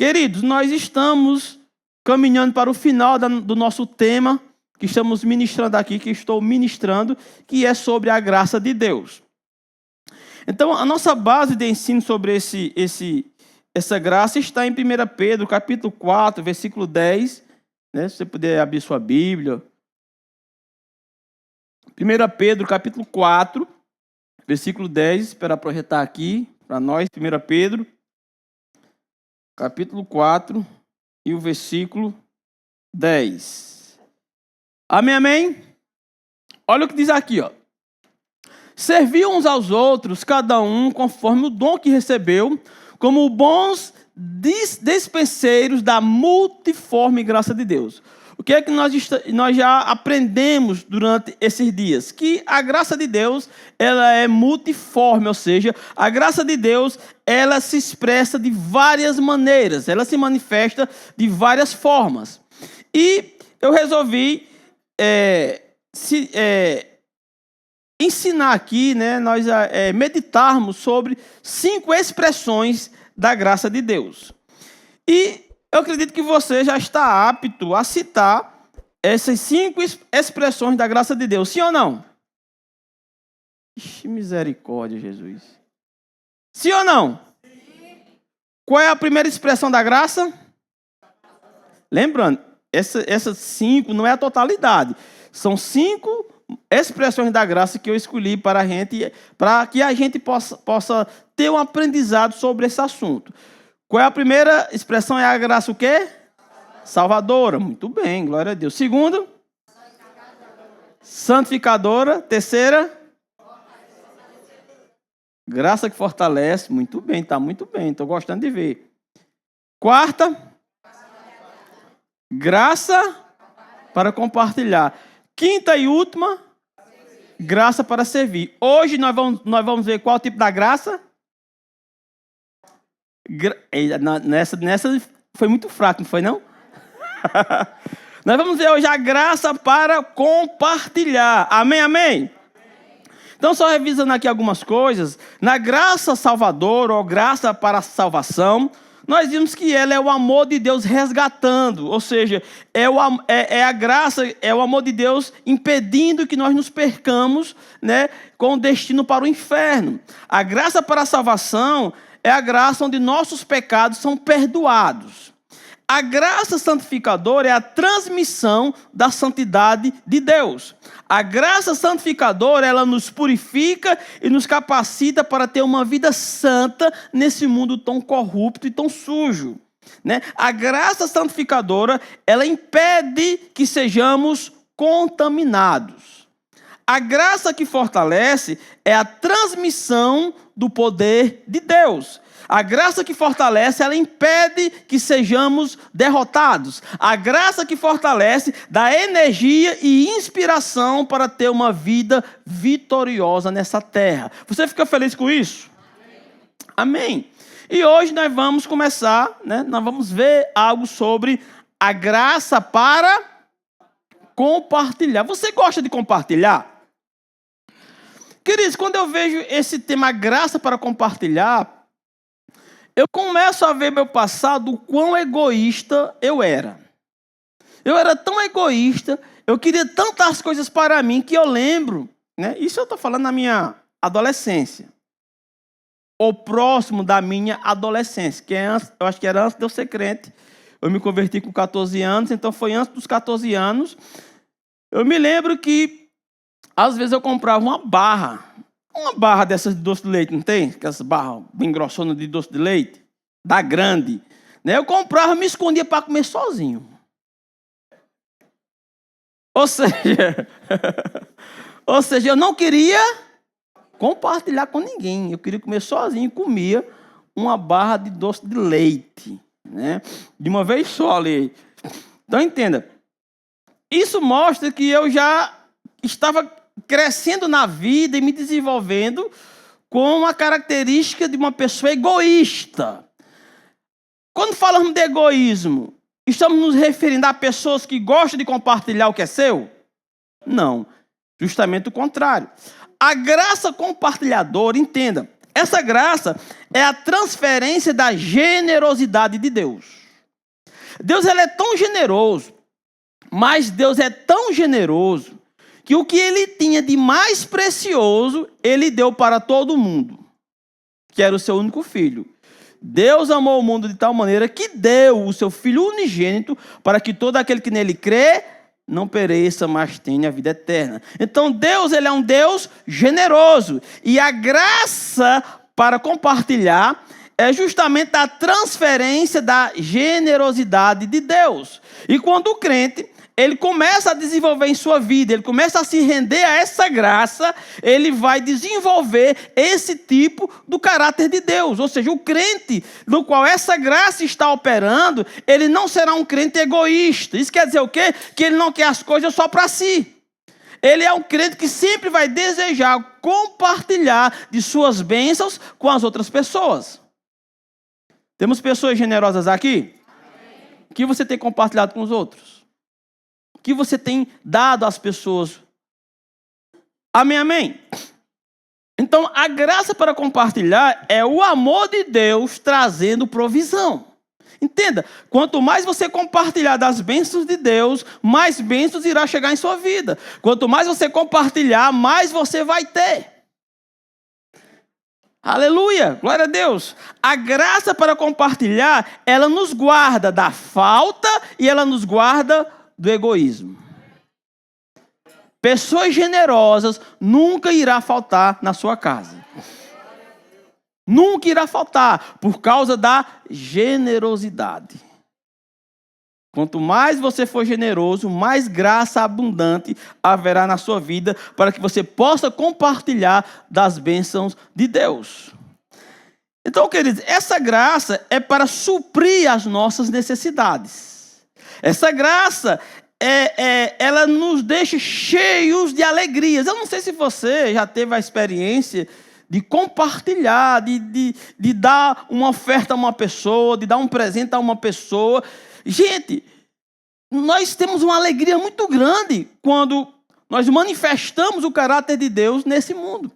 Queridos, nós estamos caminhando para o final do nosso tema que estamos ministrando aqui, que estou ministrando, que é sobre a graça de Deus. Então, a nossa base de ensino sobre essa graça está em 1 Pedro, capítulo 4, versículo 10. Né? Se você puder abrir sua Bíblia. 1 Pedro, capítulo 4, versículo 10. Espera projetar aqui para nós. 1 Pedro, capítulo 4 e o versículo 10. Amém, amém? Olha o que diz aqui, ó. Serviu uns aos outros, cada um conforme o dom que recebeu, como bons despenseiros da multiforme graça de Deus. O que é que nós já aprendemos durante esses dias? Que a graça de Deus, ela é multiforme, ou seja, a graça de Deus, ela se expressa de várias maneiras, ela se manifesta de várias formas. E eu resolvi ensinar aqui, né, nós meditarmos sobre 5 expressões da graça de Deus. E eu acredito que você já está apto a citar essas 5 expressões da graça de Deus, sim ou não? Ixi, misericórdia, Jesus. Sim ou não? Sim. Qual é a primeira expressão da graça? Lembrando, essas 5 não é a totalidade. São 5 expressões da graça que eu escolhi para que a gente possa ter um aprendizado sobre esse assunto. Qual é a primeira expressão? É a graça o quê? Salvadora. Muito bem, glória a Deus. Segunda? Santificadora. Terceira? Graça que fortalece. Muito bem, está muito bem. Estou gostando de ver. Quarta? Graça para compartilhar. Quinta e última? Graça para servir. Hoje nós vamos ver qual tipo da graça? Nessa foi muito fraco, não foi não? Nós vamos ver hoje a graça para compartilhar. Amém, amém? Então, só revisando aqui algumas coisas. Na graça salvadora, ou graça para a salvação, nós vimos que ela é o amor de Deus resgatando. Ou seja, a graça, é o amor de Deus impedindo que nós nos percamos, né, com destino para o inferno. A graça para a salvação é a graça onde nossos pecados são perdoados. A graça santificadora é a transmissão da santidade de Deus. A graça santificadora, ela nos purifica e nos capacita para ter uma vida santa nesse mundo tão corrupto e tão sujo. Né? A graça santificadora, ela impede que sejamos contaminados. A graça que fortalece é a transmissão do poder de Deus. A graça que fortalece, ela impede que sejamos derrotados. A graça que fortalece dá energia e inspiração para ter uma vida vitoriosa nessa terra. Você fica feliz com isso? Amém. E hoje nós vamos começar, né? Nós vamos ver algo sobre a graça para compartilhar. Você gosta de compartilhar? Queridos, quando eu vejo esse tema graça para compartilhar, eu começo a ver meu passado, o quão egoísta eu era. Eu era tão egoísta, eu queria tantas coisas para mim que eu lembro, né? Isso eu estou falando na minha adolescência. Ou próximo da minha adolescência, que eu acho que era antes de eu ser crente. Eu me converti com 14 anos, então foi antes dos 14 anos. Eu me lembro que, às vezes, eu comprava uma barra dessas de doce de leite, não tem? Aquelas barras bem grossonas de doce de leite, da grande. Né? Eu comprava e me escondia para comer sozinho. Ou seja, eu não queria compartilhar com ninguém. Eu queria comer sozinho e comia uma barra de doce de leite. Né? De uma vez só ali. Então, entenda. Isso mostra que eu já estava crescendo na vida e me desenvolvendo com uma característica de uma pessoa egoísta. Quando falamos de egoísmo, estamos nos referindo a pessoas que gostam de compartilhar o que é seu? Não, justamente o contrário. A graça compartilhadora, entenda, essa graça, é a transferência da generosidade de Deus. Deus ele é tão generoso, mas Deus é tão generoso, que o que ele tinha de mais precioso, ele deu para todo mundo, que era o seu único filho. Deus amou o mundo de tal maneira que deu o seu Filho unigênito para que todo aquele que nele crê não pereça, mas tenha a vida eterna. Então Deus ele é um Deus generoso. E a graça para compartilhar é justamente a transferência da generosidade de Deus. E quando o crente ele começa a desenvolver em sua vida, ele começa a se render a essa graça, ele vai desenvolver esse tipo do caráter de Deus. Ou seja, o crente no qual essa graça está operando, ele não será um crente egoísta. Isso quer dizer o quê? Que ele não quer as coisas só para si. Ele é um crente que sempre vai desejar compartilhar de suas bênçãos com as outras pessoas. Temos pessoas generosas aqui? O que você tem compartilhado com os outros? O que você tem dado às pessoas? Amém, amém? Então, a graça para compartilhar é o amor de Deus trazendo provisão. Entenda, quanto mais você compartilhar das bênçãos de Deus, mais bênçãos irá chegar em sua vida. Quanto mais você compartilhar, mais você vai ter. Aleluia, glória a Deus. A graça para compartilhar, ela nos guarda da falta e ela nos guarda do egoísmo. Pessoas generosas nunca irá faltar na sua casa. Nunca irá faltar por causa da generosidade. Quanto mais você for generoso, mais graça abundante haverá na sua vida para que você possa compartilhar das bênçãos de Deus. Então, queridos, essa graça é para suprir as nossas necessidades. Essa graça, ela nos deixa cheios de alegrias. Eu não sei se você já teve a experiência de compartilhar, de dar uma oferta a uma pessoa, de dar um presente a uma pessoa. Gente, nós temos uma alegria muito grande quando nós manifestamos o caráter de Deus nesse mundo.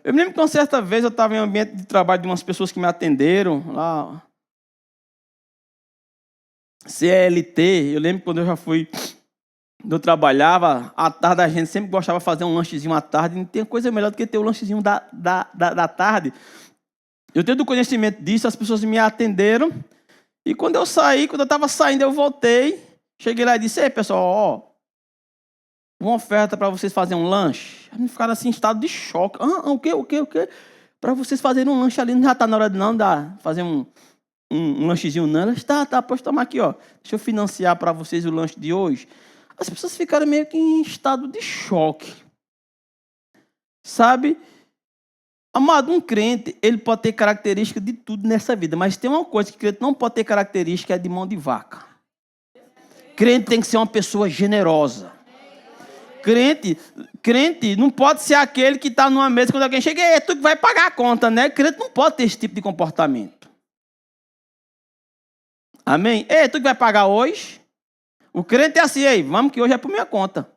Eu me lembro que uma certa vez eu estava em um ambiente de trabalho de umas pessoas que me atenderam lá, CLT. Eu lembro quando eu trabalhava, à tarde a gente sempre gostava de fazer um lanchezinho à tarde. Não tem coisa melhor do que ter o lanchezinho da tarde. Eu tenho do conhecimento disso, as pessoas me atenderam. E quando eu saí, quando eu estava saindo, eu voltei. Cheguei lá e disse: ei, pessoal, uma oferta para vocês fazerem um lanche. Eles ficaram assim em estado de choque. O quê? Para vocês fazerem um lanche ali, não já está na hora de não dar, fazer um lanchezinho não. Elas, tá, pode tomar aqui, ó. Deixa eu financiar para vocês o lanche de hoje. As pessoas ficaram meio que em estado de choque. Sabe? Amado, um crente, ele pode ter característica de tudo nessa vida, mas tem uma coisa que crente não pode ter característica, é de mão de vaca. Crente tem que ser uma pessoa generosa. Crente não pode ser aquele que está numa mesa quando alguém chega, é tu que vai pagar a conta, né? Crente não pode ter esse tipo de comportamento. Amém? É tu que vai pagar hoje? O crente é assim, ei, vamos que hoje é por minha conta.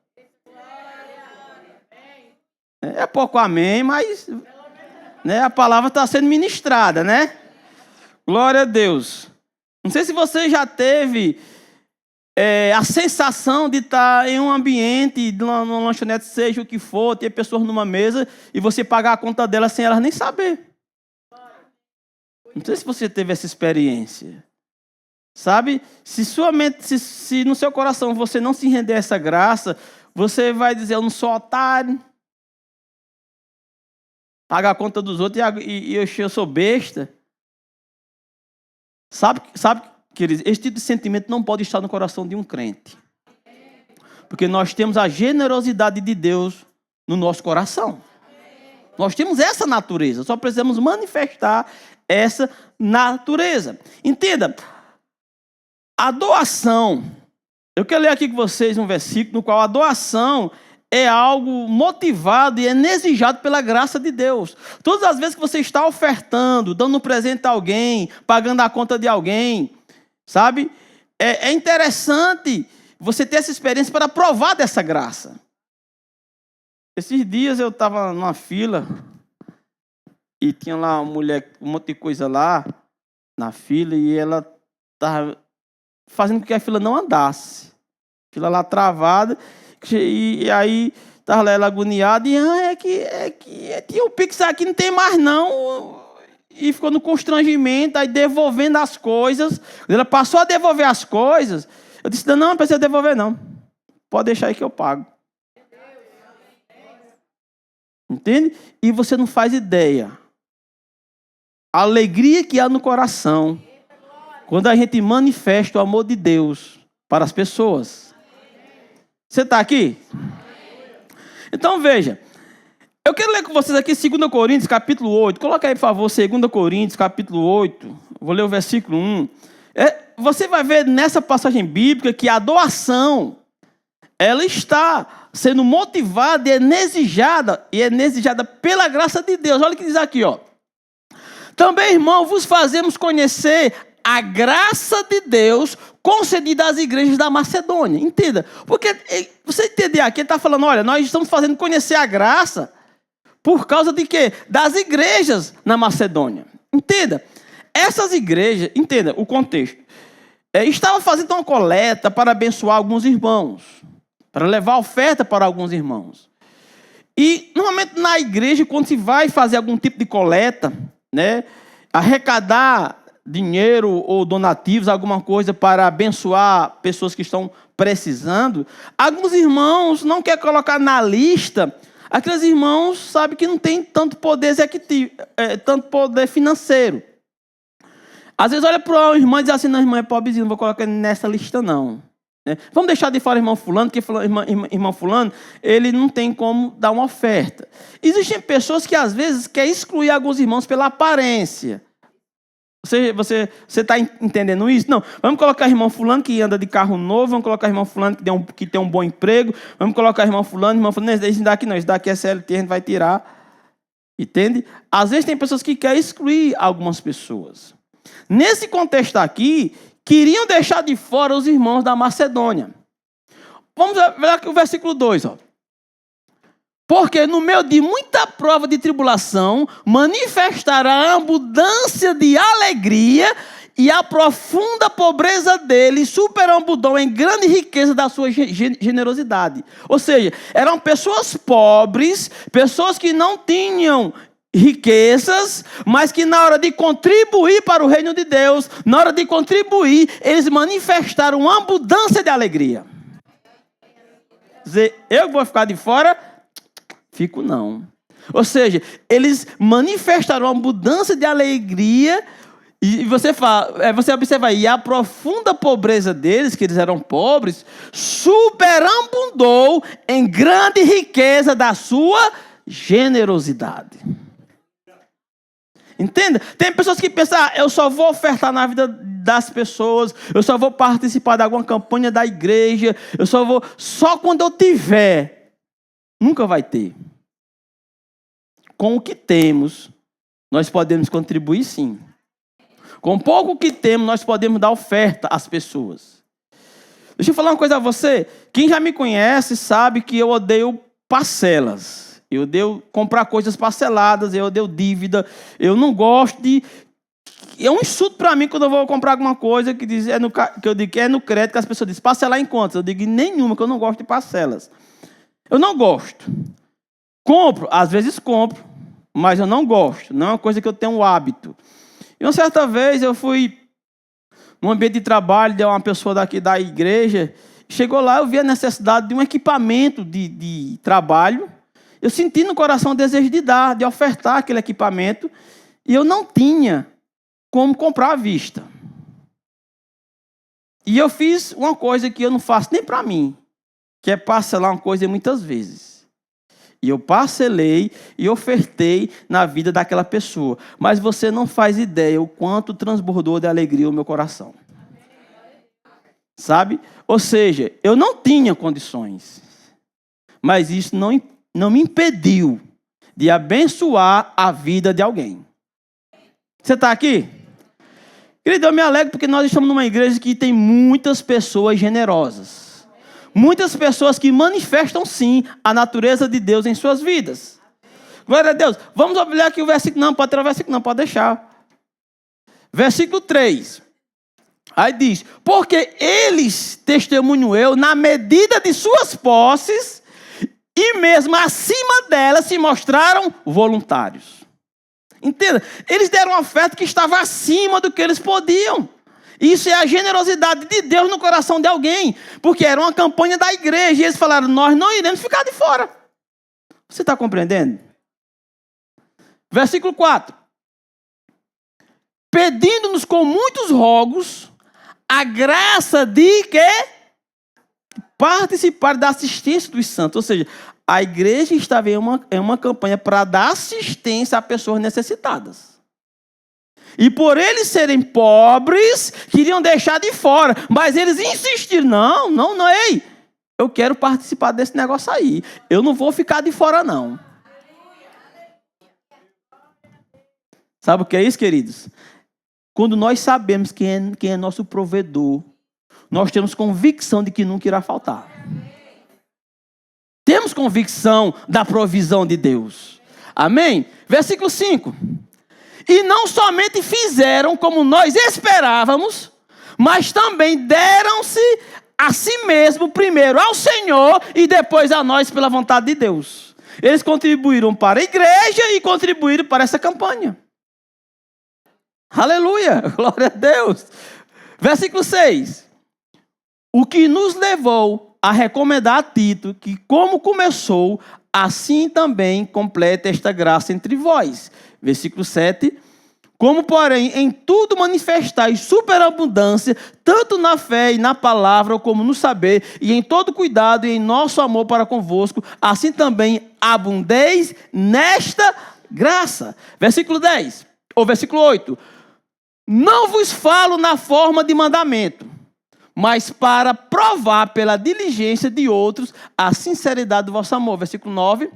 É pouco amém, mas né, a palavra está sendo ministrada, né? Glória a Deus. Não sei se você já teve a sensação de estar em um ambiente, numa lanchonete, seja o que for, ter pessoas numa mesa e você pagar a conta delas sem elas nem saber. Não sei se você teve essa experiência. Sabe? Se no seu coração você não se render a essa graça, você vai dizer: eu não sou otário, pagar a conta dos outros e eu sou besta. Sabe, queridos, esse tipo de sentimento não pode estar no coração de um crente. Porque nós temos a generosidade de Deus no nosso coração. Nós temos essa natureza, só precisamos manifestar essa natureza. Entenda, a doação, eu quero ler aqui com vocês um versículo no qual a doação é algo motivado e exijado pela graça de Deus. Todas as vezes que você está ofertando, dando um presente a alguém, pagando a conta de alguém, sabe? É interessante você ter essa experiência para provar dessa graça. Esses dias eu estava numa fila e tinha lá uma mulher, um monte de coisa lá na fila, e ela estava fazendo com que a fila não andasse. Fila lá travada, e aí estava ela agoniada, e tinha o Pix aqui, não tem mais não. E ficou no constrangimento, aí devolvendo as coisas. Quando ela passou a devolver as coisas, eu disse, não precisa devolver não. Pode deixar aí que eu pago. Entende? E você não faz ideia. A alegria que há no coração quando a gente manifesta o amor de Deus para as pessoas. Você está aqui? Então veja. Eu quero ler com vocês aqui 2 Coríntios, capítulo 8. Coloca aí, por favor, 2 Coríntios, capítulo 8. Vou ler o versículo 1. Você vai ver nessa passagem bíblica que a doação, ela está sendo motivada e exigida pela graça de Deus. Olha o que diz aqui, ó. Também, irmão, vos fazemos conhecer a graça de Deus concedida às igrejas da Macedônia. Entenda. Porque, você entender aqui, ele está falando, olha, nós estamos fazendo conhecer a graça por causa de quê? Das igrejas na Macedônia. Entenda. Essas igrejas, entenda o contexto, estavam fazendo uma coleta para abençoar alguns irmãos, para levar oferta para alguns irmãos. E, normalmente, na igreja, quando se vai fazer algum tipo de coleta, né, arrecadar dinheiro ou donativos, alguma coisa para abençoar pessoas que estão precisando, alguns irmãos não querem colocar na lista aqueles irmãos, sabe, que não tem tanto poder executivo, tanto poder financeiro. Às vezes olha para o irmão e diz assim, não, irmão é pobrezinho, não vou colocar nessa lista não. Vamos deixar de fora o irmão fulano, porque irmão fulano, ele não tem como dar uma oferta. Existem pessoas que às vezes querem excluir alguns irmãos pela aparência. Você está entendendo isso? Não, vamos colocar irmão fulano que anda de carro novo, vamos colocar irmão fulano que tem um bom emprego, vamos colocar irmão fulano, não, esse daqui não, esse daqui é CLT, a gente vai tirar. Entende? Às vezes tem pessoas que querem excluir algumas pessoas. Nesse contexto aqui, queriam deixar de fora os irmãos da Macedônia. Vamos ver aqui o versículo 2. Ó. Porque no meio de muita prova de tribulação, manifestaram a abundância de alegria e a profunda pobreza deles superabundou em grande riqueza da sua generosidade. Ou seja, eram pessoas pobres, pessoas que não tinham riquezas, mas que na hora de contribuir para o reino de Deus, na hora de contribuir, eles manifestaram uma abundância de alegria. Dizer, eu vou ficar de fora? Fico não. Ou seja, eles manifestaram uma abundância de alegria e você observa aí, a profunda pobreza deles, que eles eram pobres, superabundou em grande riqueza da sua generosidade. Entenda? Tem pessoas que pensam, eu só vou ofertar na vida das pessoas, eu só vou participar de alguma campanha da igreja, só quando eu tiver. Nunca vai ter. Com o que temos, nós podemos contribuir sim. Com pouco que temos, nós podemos dar oferta às pessoas. Deixa eu falar uma coisa a você. Quem já me conhece sabe que eu odeio parcelas. Eu odeio comprar coisas parceladas, eu odeio dívida. Eu não gosto de... É um insulto para mim quando eu vou comprar alguma coisa que eu digo que é no crédito, que as pessoas dizem, parcelar em quantos? Eu digo nenhuma, que eu não gosto de parcelas. Eu não gosto. Compro, às vezes compro, mas eu não gosto. Não é uma coisa que eu tenho um hábito. E uma certa vez eu fui num ambiente de trabalho de uma pessoa daqui da igreja. Chegou lá, eu vi a necessidade de um equipamento de trabalho. Eu senti no coração o desejo de dar, de ofertar aquele equipamento. E eu não tinha como comprar à vista. E eu fiz uma coisa que eu não faço nem para mim, que é parcelar uma coisa muitas vezes. E eu parcelei e ofertei na vida daquela pessoa. Mas você não faz ideia o quanto transbordou de alegria o meu coração. Sabe? Ou seja, eu não tinha condições. Mas isso não me impediu de abençoar a vida de alguém. Você está aqui? Querido, eu me alegro porque nós estamos numa igreja que tem muitas pessoas generosas. Muitas pessoas que manifestam, sim, a natureza de Deus em suas vidas. Glória a Deus. Vamos olhar aqui o versículo. Não, pode tirar o versículo, não, pode deixar. Versículo 3. Aí diz, porque eles, testemunho eu, na medida de suas posses, e mesmo acima delas se mostraram voluntários. Entenda, eles deram uma oferta que estava acima do que eles podiam. Isso é a generosidade de Deus no coração de alguém, porque era uma campanha da igreja, e eles falaram, nós não iremos ficar de fora. Você está compreendendo? Versículo 4. Pedindo-nos com muitos rogos, a graça de quê? Participar da assistência dos santos. Ou seja, a igreja estava em uma campanha para dar assistência a pessoas necessitadas. E por eles serem pobres, queriam deixar de fora. Mas eles insistiram, não, ei, eu quero participar desse negócio aí. Eu não vou ficar de fora, não. Sabe o que é isso, queridos? Quando nós sabemos quem é nosso provedor, nós temos convicção de que nunca irá faltar. Temos convicção da provisão de Deus. Amém? Versículo 5. E não somente fizeram como nós esperávamos, mas também deram-se a si mesmo, primeiro ao Senhor e depois a nós pela vontade de Deus. Eles contribuíram para a igreja e contribuíram para essa campanha. Aleluia, glória a Deus. Versículo 6. O que nos levou a recomendar a Tito que, como começou, assim também completa esta graça entre vós. Versículo 7. Como, porém, em tudo manifestais superabundância, tanto na fé e na palavra, como no saber, e em todo cuidado e em nosso amor para convosco, assim também abundeis nesta graça. Versículo 10, ou versículo 8. Não vos falo na forma de mandamento, mas para provar pela diligência de outros a sinceridade do vosso amor. Versículo 9.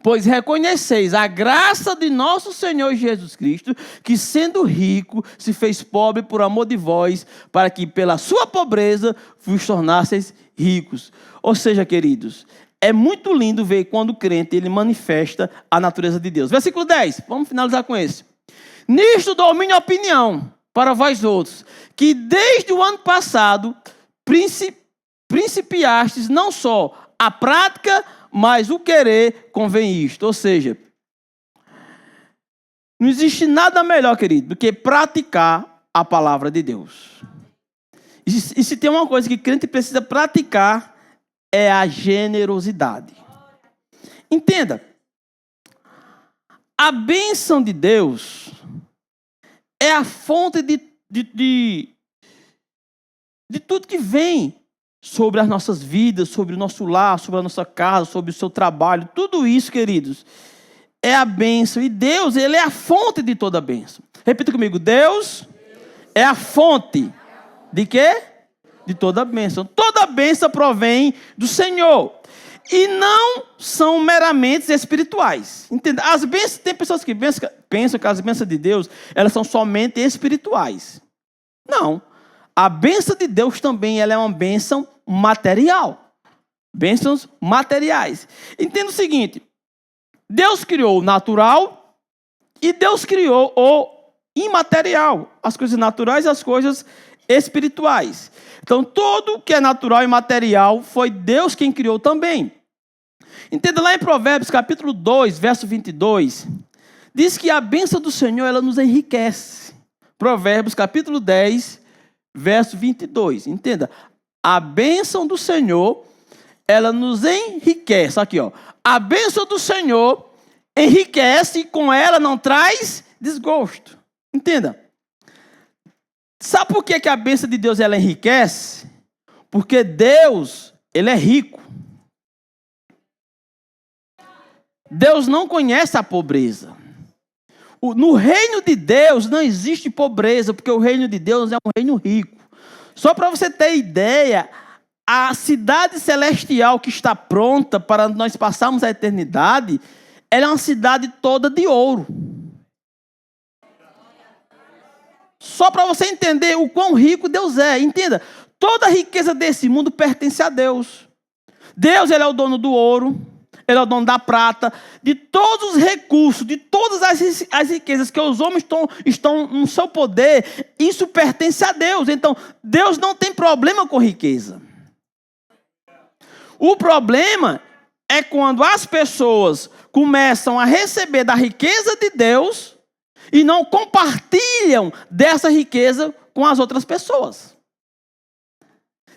Pois reconheceis a graça de nosso Senhor Jesus Cristo, que sendo rico, se fez pobre por amor de vós, para que pela sua pobreza vos tornasseis ricos. Ou seja, queridos, é muito lindo ver quando o crente ele manifesta a natureza de Deus. Versículo 10, vamos finalizar com esse. Nisto dou minha opinião para vós outros, que desde o ano passado principiastes não só a prática, mas o querer convém isto. Ou seja, não existe nada melhor, querido, do que praticar a palavra de Deus. E se tem uma coisa que crente precisa praticar, é a generosidade. Entenda, a bênção de Deus é a fonte de tudo que vem sobre as nossas vidas, sobre o nosso lar, sobre a nossa casa, sobre o seu trabalho. Tudo isso, queridos, é a bênção. E Deus, Ele é a fonte de toda a bênção. Repita comigo, Deus é a fonte de quê? De toda a bênção. Toda a bênção provém do Senhor. E não são meramente espirituais. Entenda? As bênçãos, tem pessoas que pensam que as bênçãos de Deus, elas são somente espirituais. Não. A bênção de Deus também ela é uma bênção material. Bênçãos materiais. Entenda o seguinte. Deus criou o natural e Deus criou o imaterial. As coisas naturais e as coisas espirituais. Então, tudo que é natural e material foi Deus quem criou também. Entenda lá em Provérbios, capítulo 2, verso 22, diz que a bênção do Senhor, ela nos enriquece. Provérbios, capítulo 10, verso 22. Entenda, a bênção do Senhor, ela nos enriquece. Aqui, ó. A bênção do Senhor enriquece e com ela não traz desgosto. Entenda. Sabe por que a bênção de Deus ela enriquece? Porque Deus, Ele é rico. Deus não conhece a pobreza. No reino de Deus não existe pobreza, porque o reino de Deus é um reino rico. Só para você ter ideia, a cidade celestial que está pronta para nós passarmos a eternidade, ela é uma cidade toda de ouro. Só para você entender o quão rico Deus é. Entenda, toda a riqueza desse mundo pertence a Deus. Deus, Ele é o dono do ouro. Ele é o dono da prata, de todos os recursos, de todas as riquezas que os homens estão no seu poder, isso pertence a Deus. Então, Deus não tem problema com riqueza. O problema é quando as pessoas começam a receber da riqueza de Deus e não compartilham dessa riqueza com as outras pessoas.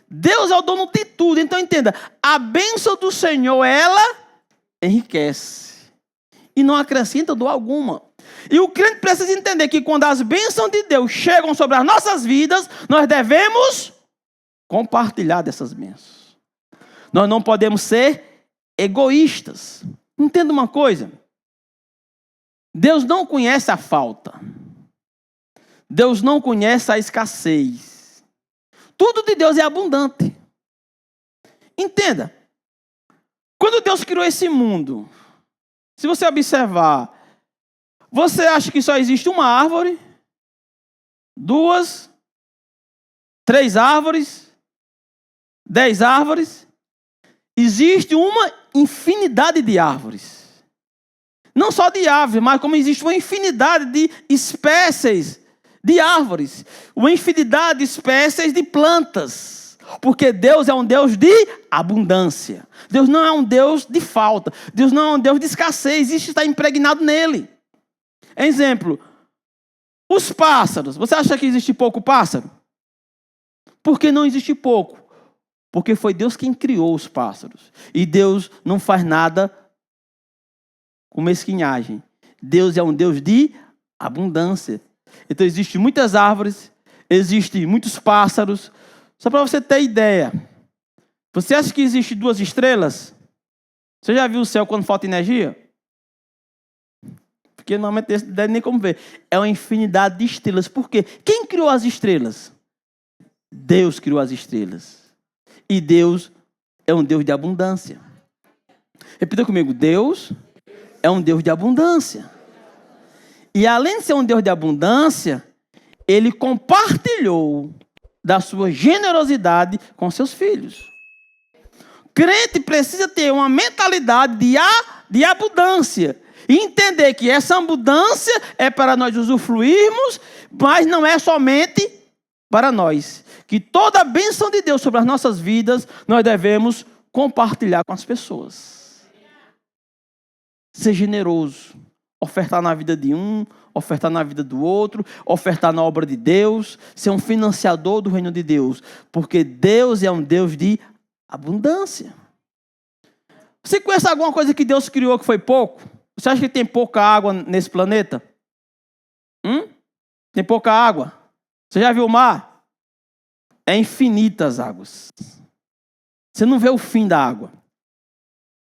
Deus é o dono de tudo. Então entenda, a bênção do Senhor, ela enriquece e não acrescenta dor alguma. E o crente precisa entender que quando as bênçãos de Deus chegam sobre as nossas vidas, nós devemos compartilhar dessas bênçãos. Nós não podemos ser egoístas. Entenda uma coisa, Deus não conhece a falta. Deus não conhece a escassez. Tudo de Deus é abundante. Entenda. Quando Deus criou esse mundo, se você observar, você acha que só existe uma árvore, 2, 3 árvores, 10 árvores? Existe uma infinidade de árvores. Não só de árvores, mas como existe uma infinidade de espécies de árvores, uma infinidade de espécies de plantas, porque Deus é um Deus de abundância. Deus não é um Deus de falta. Deus não é um Deus de escassez. Isso está impregnado nele. Exemplo, os pássaros. Você acha que existe pouco pássaro? Por que não existe pouco? Porque foi Deus quem criou os pássaros. E Deus não faz nada com mesquinhagem. Deus é um Deus de abundância. Então, existem muitas árvores, existem muitos pássaros. Só para você ter ideia. Você acha que existem 2 estrelas? Você já viu o céu quando falta energia? Porque normalmente não deve nem como ver. É uma infinidade de estrelas. Por quê? Quem criou as estrelas? Deus criou as estrelas. E Deus é um Deus de abundância. Repita comigo. Deus é um Deus de abundância. E além de ser um Deus de abundância, Ele compartilhou da sua generosidade com seus filhos. Crente precisa ter uma mentalidade de abundância. E entender que essa abundância é para nós usufruirmos, mas não é somente para nós. Que toda a bênção de Deus sobre as nossas vidas, nós devemos compartilhar com as pessoas. Ser generoso. Ofertar na vida de um, ofertar na vida do outro, ofertar na obra de Deus, ser um financiador do reino de Deus. Porque Deus é um Deus de abundância. Você conhece alguma coisa que Deus criou que foi pouco? Você acha que tem pouca água nesse planeta? Tem pouca água. Você já viu o mar? É infinitas águas. Você não vê o fim da água.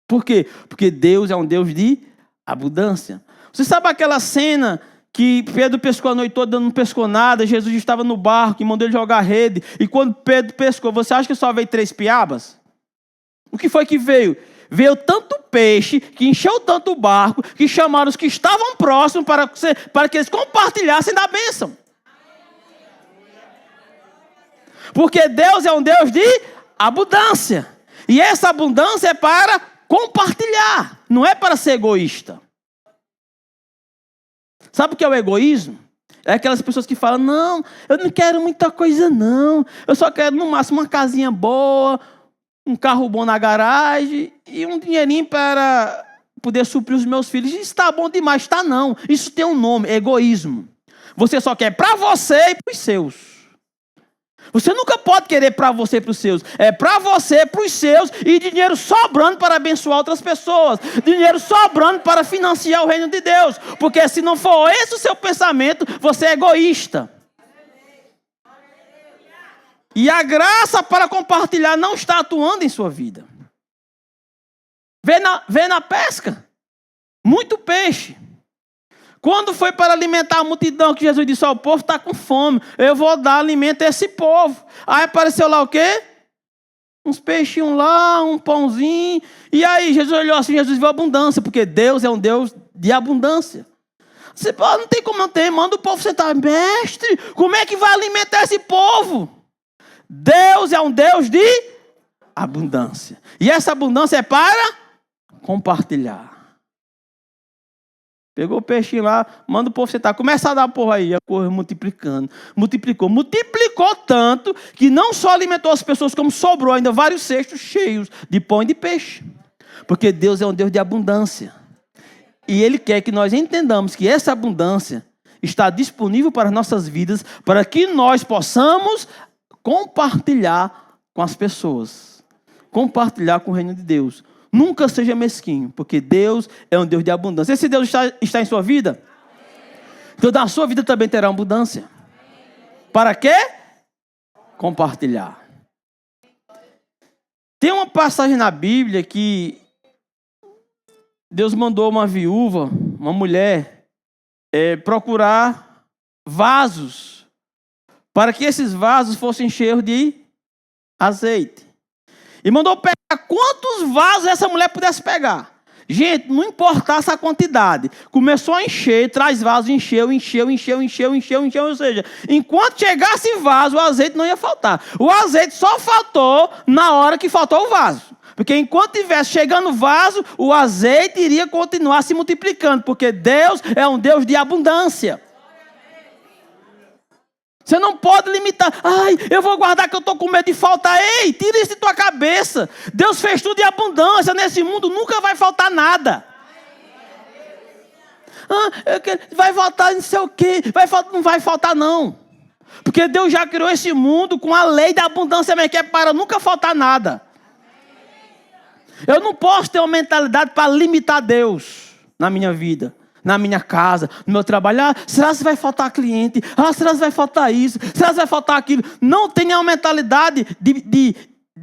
Por quê? Porque Deus é um Deus de abundância. Você sabe aquela cena que Pedro pescou a noite toda, não pescou nada, Jesus estava no barco e mandou ele jogar a rede, e quando Pedro pescou, você acha que só veio 3 piabas? O que foi que veio? Veio tanto peixe, que encheu tanto o barco, que chamaram os que estavam próximos para que eles compartilhassem da bênção. Porque Deus é um Deus de abundância. E essa abundância é para compartilhar, não é para ser egoísta. Sabe o que é o egoísmo? É aquelas pessoas que falam, não, eu não quero muita coisa não. Eu só quero no máximo uma casinha boa, um carro bom na garagem e um dinheirinho para poder suprir os meus filhos. Isso está bom demais. Está não. Isso tem um nome, egoísmo. Você só quer para você e para os seus. Você nunca pode querer para você e para os seus. É para você, para os seus, e dinheiro sobrando para abençoar outras pessoas. Dinheiro sobrando para financiar o reino de Deus. Porque se não for esse o seu pensamento, você é egoísta. E a graça para compartilhar não está atuando em sua vida. Vê na pesca. Muito peixe. Quando foi para alimentar a multidão, que Jesus disse, o povo está com fome, eu vou dar alimento a esse povo. Aí apareceu lá o quê? Uns peixinhos lá, um pãozinho. E aí Jesus olhou assim, Jesus viu abundância, porque Deus é um Deus de abundância. Você fala, não tem como não ter, manda o povo sentar. Mestre, como é que vai alimentar esse povo? Deus é um Deus de abundância. E essa abundância é para compartilhar. Pegou o peixinho lá, manda o povo sentar. Começa a dar porra aí, a porra multiplicando. Multiplicou tanto que não só alimentou as pessoas, como sobrou ainda vários cestos cheios de pão e de peixe. Porque Deus é um Deus de abundância. E Ele quer que nós entendamos que essa abundância está disponível para as nossas vidas, para que nós possamos compartilhar com as pessoas. Compartilhar com o reino de Deus. Nunca seja mesquinho, porque Deus é um Deus de abundância. Esse Deus está em sua vida? Então, na sua vida também terá abundância. Para quê? Compartilhar. Tem uma passagem na Bíblia que Deus mandou uma viúva, uma mulher, procurar vasos, para que esses vasos fossem cheios de azeite. E mandou pegar quantos vasos essa mulher pudesse pegar. Gente, não importasse a quantidade. Começou a encher, traz vaso, encheu. Ou seja, enquanto chegasse vaso, o azeite não ia faltar. O azeite só faltou na hora que faltou o vaso. Porque enquanto estivesse chegando o vaso, o azeite iria continuar se multiplicando. Porque Deus é um Deus de abundância. Você não pode limitar. Ai, eu vou guardar que eu estou com medo de faltar. Ei, tira isso de tua cabeça. Deus fez tudo em abundância. Nesse mundo nunca vai faltar nada. Vai faltar não sei o quê. Não vai faltar não. Porque Deus já criou esse mundo com a lei da abundância, que é para nunca faltar nada. Eu não posso ter uma mentalidade para limitar Deus na minha vida. Na minha casa, no meu trabalho. Será que vai faltar cliente? Será que vai faltar isso? Será que vai faltar aquilo? Não tenha uma mentalidade de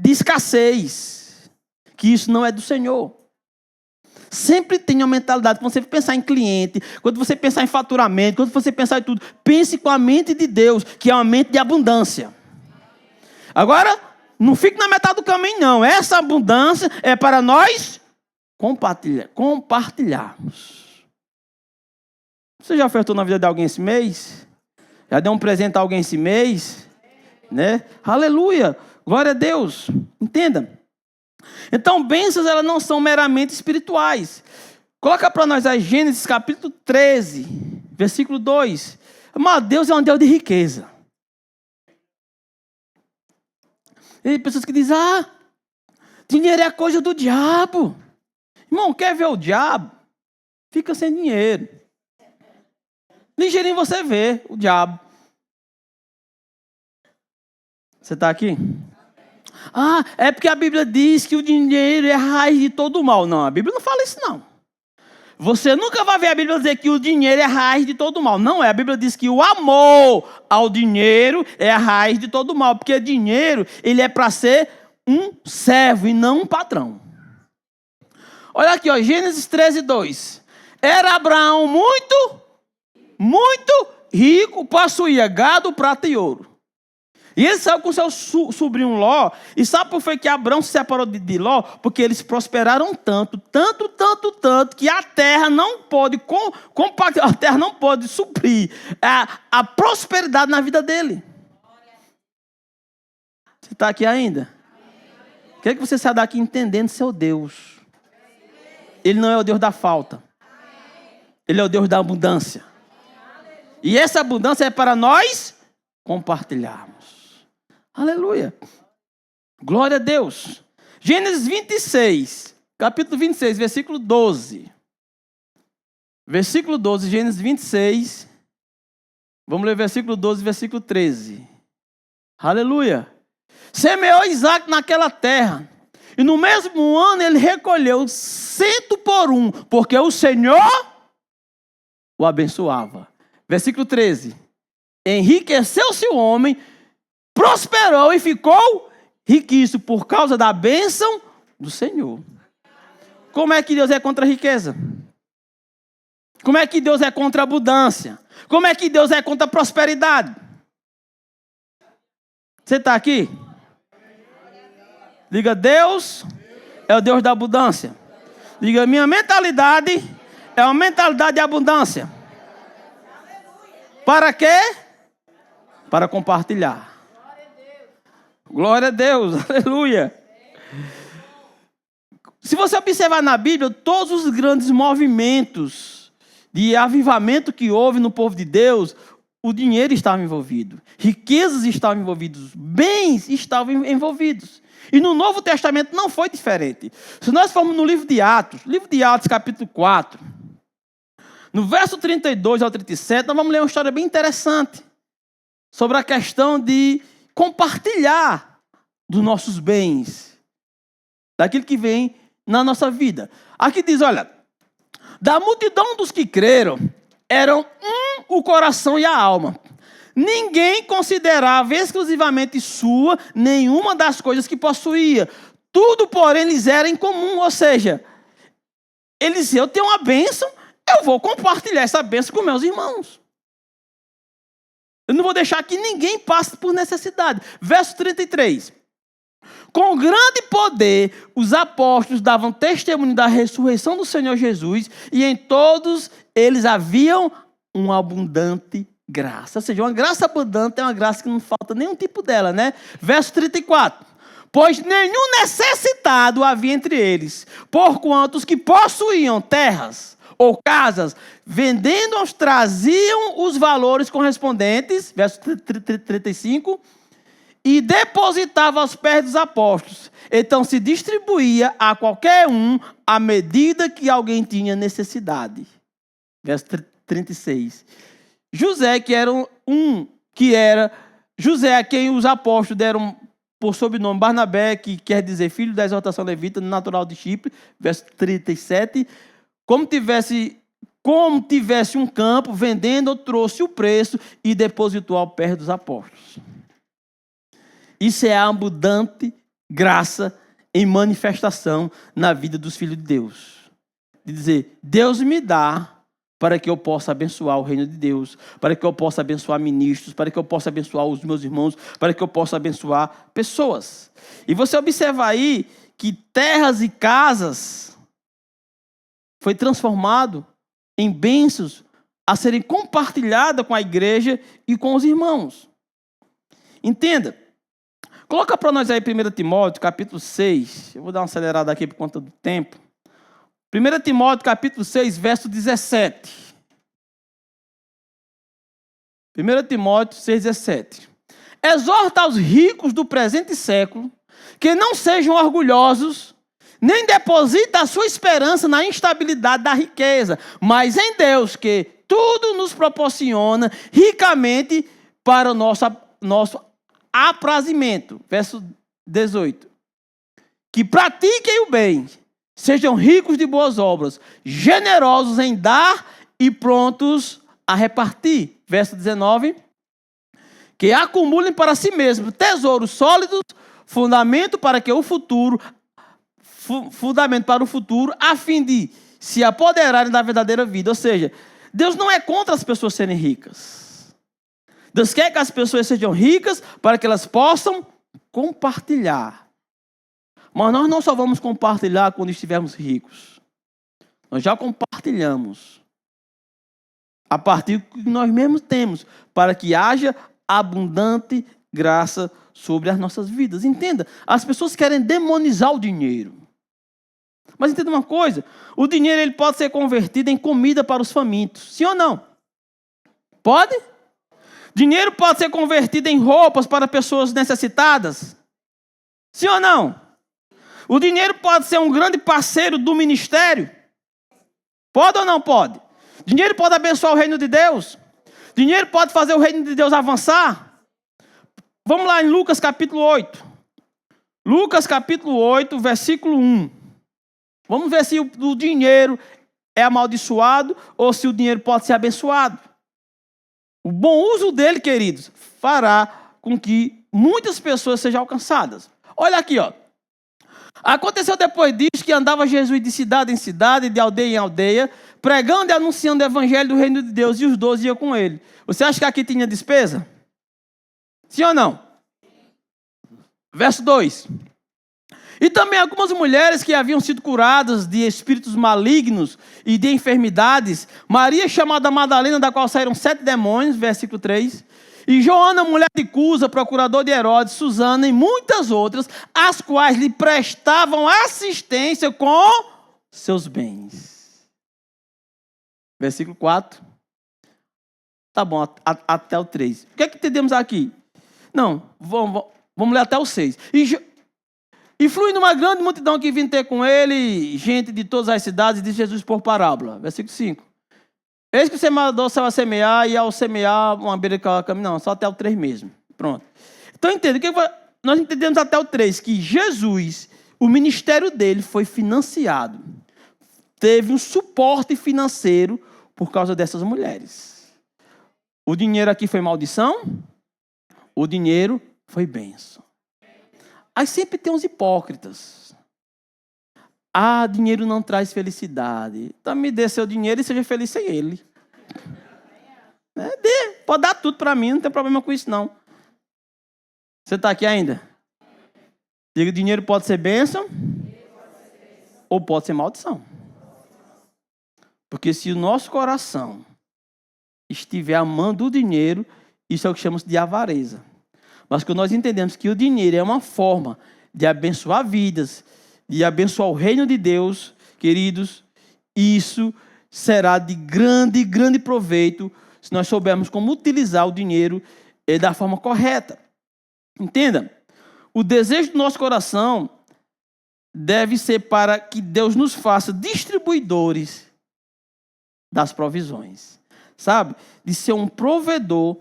escassez. Que isso não é do Senhor. Sempre tenha uma mentalidade, quando você pensar em cliente, quando você pensar em faturamento, quando você pensar em tudo, pense com a mente de Deus, que é uma mente de abundância. Agora, não fique na metade do caminho, não. Essa abundância é para nós compartilharmos. Você já ofertou na vida de alguém esse mês? Já deu um presente a alguém esse mês? Né? Aleluia! Glória a Deus! Entenda. Então, bênçãos, elas não são meramente espirituais. Coloca para nós aí Gênesis capítulo 13, versículo 2. Mas Deus é um Deus de riqueza. E pessoas que dizem, dinheiro é coisa do diabo. Irmão, quer ver o diabo? Fica sem dinheiro. Ligeirinho você vê o diabo. Você está aqui? É porque a Bíblia diz que o dinheiro é a raiz de todo o mal. Não, a Bíblia não fala isso não. Você nunca vai ver a Bíblia dizer que o dinheiro é a raiz de todo o mal. Não é, a Bíblia diz que o amor ao dinheiro é a raiz de todo o mal. Porque dinheiro, ele é para ser um servo e não um patrão. Olha aqui, Gênesis 13, 2. Era Abraão muito rico, possuía gado, prata e ouro. E ele saiu com seu sobrinho Ló. E sabe por que Abraão se separou de Ló? Porque eles prosperaram tanto, que a terra não pôde a terra não pôde suprir a prosperidade na vida dele. Você está aqui ainda? Quero que você saia daqui entendendo seu Deus. Ele não é o Deus da falta. Ele é o Deus da abundância. E essa abundância é para nós compartilharmos. Aleluia. Glória a Deus. Gênesis 26, capítulo 26, versículo 12. Versículo 12, Gênesis 26. Vamos ler versículo 12, versículo 13. Aleluia. Semeou Isaac naquela terra. E no mesmo ano ele recolheu 100 por 1, porque o Senhor o abençoava. Versículo 13. Enriqueceu-se o homem, prosperou e ficou riquíssimo por causa da bênção do Senhor. Como é que Deus é contra a riqueza? Como é que Deus é contra a abundância? Como é que Deus é contra a prosperidade? Você está aqui? Diga, Deus é o Deus da abundância. Diga, minha mentalidade é uma mentalidade de abundância. Para quê? Para compartilhar. Glória a Deus, aleluia. Se você observar na Bíblia, todos os grandes movimentos de avivamento que houve no povo de Deus, o dinheiro estava envolvido, riquezas estavam envolvidas, bens estavam envolvidos. E no Novo Testamento não foi diferente. Se nós formos no livro de Atos capítulo 4, no verso 32 ao 37, nós vamos ler uma história bem interessante sobre a questão de compartilhar dos nossos bens, daquilo que vem na nossa vida. Aqui diz, olha, da multidão dos que creram, eram o coração e a alma. Ninguém considerava exclusivamente sua nenhuma das coisas que possuía. Tudo, porém, lhes era em comum. Ou seja, eles diziam, eu tenho uma bênção, eu vou compartilhar essa bênção com meus irmãos. Eu não vou deixar que ninguém passe por necessidade. Verso 33. Com grande poder, os apóstolos davam testemunho da ressurreição do Senhor Jesus, e em todos eles haviam uma abundante graça. Ou seja, uma graça abundante é uma graça que não falta nenhum tipo dela, né? Verso 34. Pois nenhum necessitado havia entre eles, porquanto os que possuíam terras ou casas, vendendo-os, traziam os valores correspondentes, verso 35, e depositava aos pés dos apóstolos. Então se distribuía a qualquer um à medida que alguém tinha necessidade. Verso 36. José, José a quem os apóstolos deram por sobrenome Barnabé, que quer dizer filho da exortação levita, natural de Chipre, verso 37, como tivesse um campo, vendendo, trouxe o preço e depositou ao pé dos apóstolos. Isso é a abundante graça em manifestação na vida dos filhos de Deus. De dizer, Deus me dá para que eu possa abençoar o reino de Deus, para que eu possa abençoar ministros, para que eu possa abençoar os meus irmãos, para que eu possa abençoar pessoas. E você observa aí que terras e casas foi transformado em bênçãos a serem compartilhadas com a igreja e com os irmãos. Entenda. Coloca para nós aí 1 Timóteo, capítulo 6. Eu vou dar uma acelerada aqui por conta do tempo. 1 Timóteo, capítulo 6, verso 17. 1 Timóteo 6, 17. Exorta aos ricos do presente século que não sejam orgulhosos, nem deposita a sua esperança na instabilidade da riqueza, mas em Deus, que tudo nos proporciona ricamente para o nosso aprazimento. Verso 18. Que pratiquem o bem, sejam ricos de boas obras, generosos em dar e prontos a repartir. Verso 19. Que acumulem para si mesmos tesouros sólidos, fundamento para o futuro, a fim de se apoderarem da verdadeira vida. Ou seja, Deus não é contra as pessoas serem ricas. Deus quer que as pessoas sejam ricas para que elas possam compartilhar. Mas nós não só vamos compartilhar quando estivermos ricos. Nós já compartilhamos a partir do que nós mesmos temos, para que haja abundante graça sobre as nossas vidas. Entenda, as pessoas querem demonizar o dinheiro. Mas entenda uma coisa, o dinheiro ele pode ser convertido em comida para os famintos. Sim ou não? Pode? Dinheiro pode ser convertido em roupas para pessoas necessitadas? Sim ou não? O dinheiro pode ser um grande parceiro do ministério? Pode ou não pode? Dinheiro pode abençoar o reino de Deus? Dinheiro pode fazer o reino de Deus avançar? Vamos lá em Lucas capítulo 8. Lucas capítulo 8, versículo 1. Vamos ver se o dinheiro é amaldiçoado ou se o dinheiro pode ser abençoado. O bom uso dele, queridos, fará com que muitas pessoas sejam alcançadas. Olha aqui, ó. Aconteceu depois disso que andava Jesus de cidade em cidade, de aldeia em aldeia, pregando e anunciando o evangelho do reino de Deus, e os 12 iam com ele. Você acha que aqui tinha despesa? Sim ou não? Verso 2. E também algumas mulheres que haviam sido curadas de espíritos malignos e de enfermidades. Maria, chamada Madalena, da qual saíram 7 demônios, versículo 3. E Joana, mulher de Cusa, procurador de Herodes, Susana e muitas outras, as quais lhe prestavam assistência com seus bens. Versículo 4. Tá bom, até o 3. O que é que entendemos aqui? Não, vamos ler até o 6. E fluindo uma grande multidão que vinha ter com ele, gente de todas as cidades, disse Jesus por parábola. Versículo 5. Eis que o semeador saiu a semear, e ao semear, uma beira de caminho, não, só até o 3 mesmo. Pronto. Então, entenda, nós entendemos até o 3, que Jesus, o ministério dele foi financiado. Teve um suporte financeiro por causa dessas mulheres. O dinheiro aqui foi maldição, o dinheiro foi bênção. Aí sempre tem uns hipócritas. Ah, dinheiro não traz felicidade. Então me dê seu dinheiro e seja feliz sem ele. Pode dar tudo para mim, não tem problema com isso não. Você está aqui ainda? Diga, dinheiro pode ser bênção ou pode ser maldição. Porque se o nosso coração estiver amando o dinheiro, isso é o que chamamos de avareza. Mas quando nós entendemos que o dinheiro é uma forma de abençoar vidas, de abençoar o reino de Deus, queridos, isso será de grande proveito se nós soubermos como utilizar o dinheiro da forma correta. Entenda, o desejo do nosso coração deve ser para que Deus nos faça distribuidores das provisões. Sabe? De ser um provedor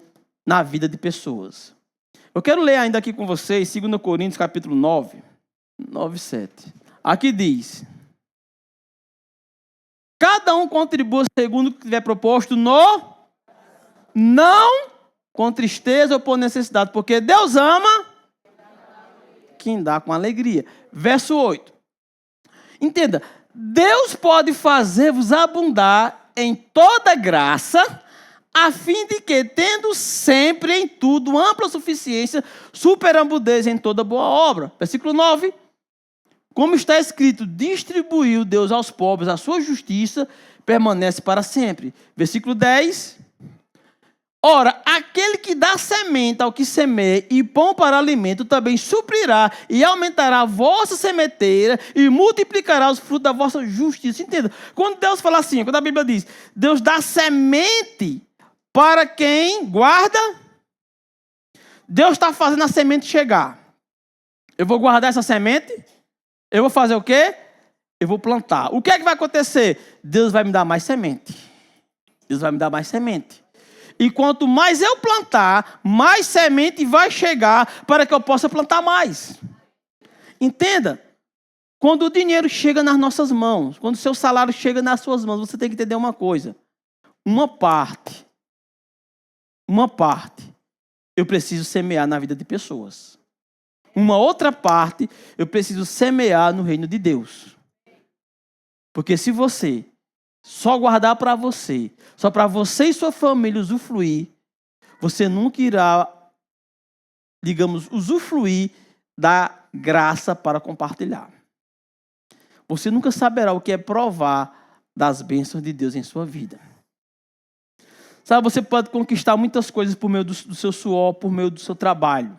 na vida de pessoas. Eu quero ler ainda aqui com vocês, 2 Coríntios capítulo 9, 7. Aqui diz: cada um contribua segundo o que tiver proposto não com tristeza ou por necessidade, porque Deus ama quem dá com alegria. Verso 8. Entenda, Deus pode fazer-vos abundar em toda graça, a fim de que, tendo sempre em tudo ampla suficiência, superabundez em toda boa obra. Versículo 9. Como está escrito, distribuiu Deus aos pobres, a sua justiça permanece para sempre. Versículo 10. Ora, aquele que dá semente ao que semeia e pão para alimento também suprirá e aumentará a vossa sementeira e multiplicará os frutos da vossa justiça. Entenda? Quando Deus fala assim, quando a Bíblia diz, Deus dá semente para quem guarda, Deus está fazendo a semente chegar. Eu vou guardar essa semente, eu vou fazer o quê? Eu vou plantar. O que é que vai acontecer? Deus vai me dar mais semente. Deus vai me dar mais semente. E quanto mais eu plantar, mais semente vai chegar para que eu possa plantar mais. Entenda, quando o dinheiro chega nas nossas mãos, quando o seu salário chega nas suas mãos, você tem que entender uma coisa. Uma parte, eu preciso semear na vida de pessoas. Uma outra parte, eu preciso semear no reino de Deus. Porque se você só guardar para você, só para você e sua família usufruir, você nunca irá, digamos, usufruir da graça para compartilhar. Você nunca saberá o que é provar das bênçãos de Deus em sua vida. Sabe, você pode conquistar muitas coisas por meio do seu suor, por meio do seu trabalho.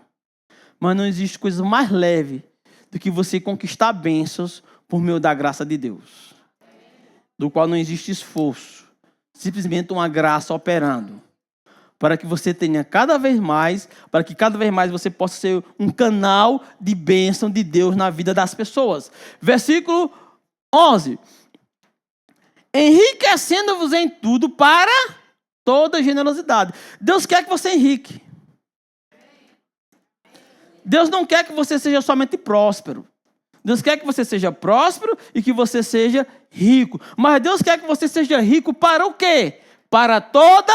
Mas não existe coisa mais leve do que você conquistar bênçãos por meio da graça de Deus. Do qual não existe esforço, simplesmente uma graça operando, para que você tenha cada vez mais, para que cada vez mais você possa ser um canal de bênção de Deus na vida das pessoas. Versículo 11. Enriquecendo-vos em tudo para toda generosidade. Deus quer que você enrique. Deus não quer que você seja somente próspero. Deus quer que você seja próspero e que você seja rico. Mas Deus quer que você seja rico para o quê? Para toda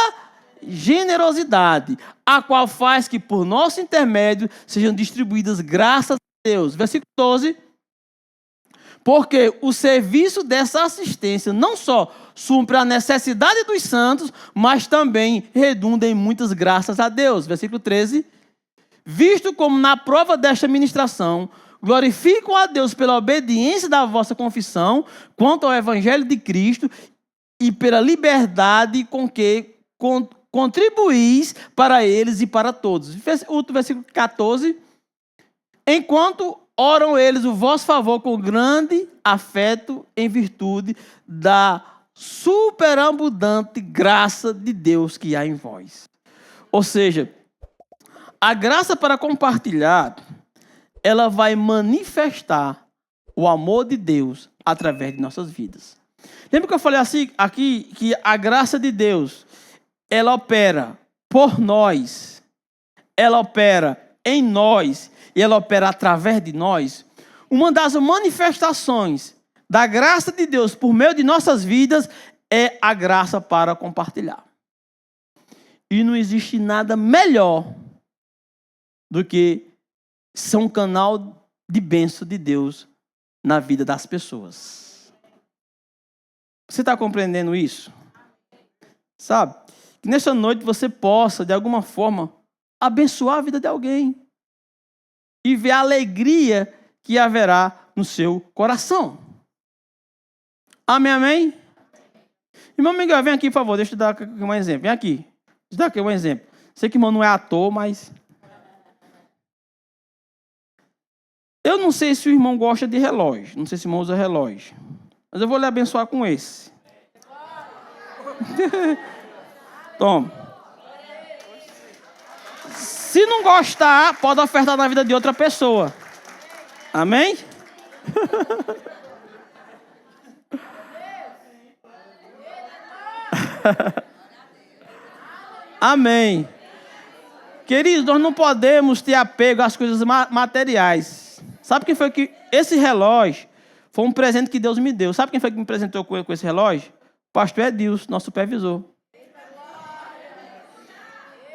generosidade, a qual faz que por nosso intermédio sejam distribuídas graças a Deus. Versículo 12. Porque o serviço dessa assistência não só supre a necessidade dos santos, mas também redunda em muitas graças a Deus. Versículo 13. Visto como na prova desta ministração glorificam a Deus pela obediência da vossa confissão quanto ao Evangelho de Cristo e pela liberdade com contribuís para eles e para todos. O versículo 14. Enquanto oram eles o vosso favor com grande afeto em virtude da superabundante graça de Deus que há em vós. Ou seja, a graça para compartilhar, ela vai manifestar o amor de Deus através de nossas vidas. Lembra que eu falei assim aqui que a graça de Deus, ela opera por nós, ela opera em nós e ela opera através de nós? Uma das manifestações da graça de Deus por meio de nossas vidas é a graça para compartilhar. E não existe nada melhor do que ser um canal de bênção de Deus na vida das pessoas. Você está compreendendo isso? Sabe? Que nessa noite você possa, de alguma forma, abençoar a vida de alguém e ver a alegria que haverá no seu coração. Amém, amém? Irmão Miguel, vem aqui, por favor, deixa eu dar um exemplo. Vem aqui, deixa eu dar aqui um exemplo. Sei que o irmão não é ator, mas... Eu não sei se o irmão gosta de relógio, não sei se o irmão usa relógio, mas eu vou lhe abençoar com esse. Toma. Se não gostar, pode ofertar na vida de outra pessoa. Amém? Amém. Queridos, nós não podemos ter apego às coisas materiais. Sabe quem foi que... Esse relógio foi um presente que Deus me deu. Sabe quem foi que me presenteou com esse relógio? O pastor Edilson, nosso supervisor.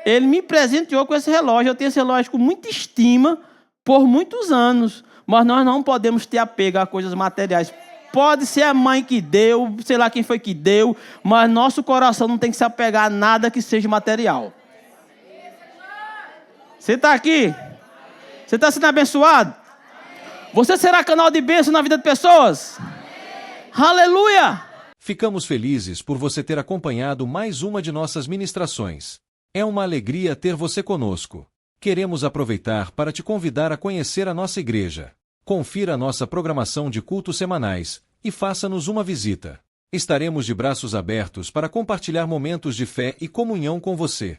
Ele me presenteou com esse relógio. Eu tenho esse relógio com muita estima por muitos anos. Mas nós não podemos ter apego a coisas materiais. Pode ser a mãe que deu, sei lá quem foi que deu, mas nosso coração não tem que se apegar a nada que seja material. Você está aqui? Você está sendo abençoado? Você será canal de bênção na vida de pessoas? Aleluia! Ficamos felizes por você ter acompanhado mais uma de nossas ministrações. É uma alegria ter você conosco. Queremos aproveitar para te convidar a conhecer a nossa igreja. Confira a nossa programação de cultos semanais e faça-nos uma visita. Estaremos de braços abertos para compartilhar momentos de fé e comunhão com você.